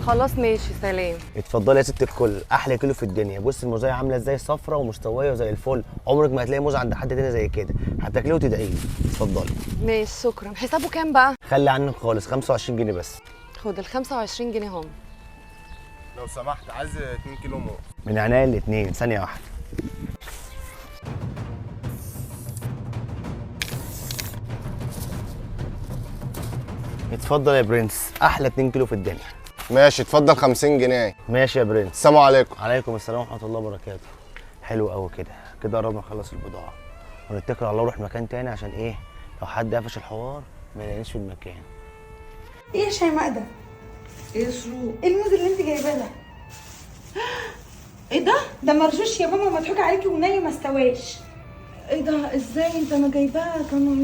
خلاص ماشي، سلام. اتفضلي يا ست الكل، احلى كيلو في الدنيا. بص الموزايه عامله ازاي، صفرة ومستويه وزي الفل. عمرك ما هتلاقي موز عند حد تاني زي كده، هتاكليه وتدعي لي. اتفضلي. ماشي شكرا. حسابه كام بقى؟ خلي عنك خالص، 25 جنيه بس. خد ال 25 جنيه هم. لو سمحت عايز 2 كيلو موز. من عينيا الاتنين، ثانيه واحده. اتفضل يا برنس، احلى 2 كيلو في الدنيا. ماشي اتفضل 50 جنيه. ماشي يا برنس. السلام عليكم. عليكم السلام ورحمه الله وبركاته. حلو قوي كده، كده قربنا نخلص البضاعه ونتكل على الله ونروح مكان تاني، عشان ايه؟ لو حد قفش الحوار ما يلاقينيش في المكان. ايه يا شيماء ده؟ ايه شروق؟ ايه الموز اللي انت جايباه ده؟ ايه ده؟ ده مرجوش يا ماما، مضحوك عليكي وني ما استواش. ايه ده؟ ازاي انت؟ انا جايباه كانوا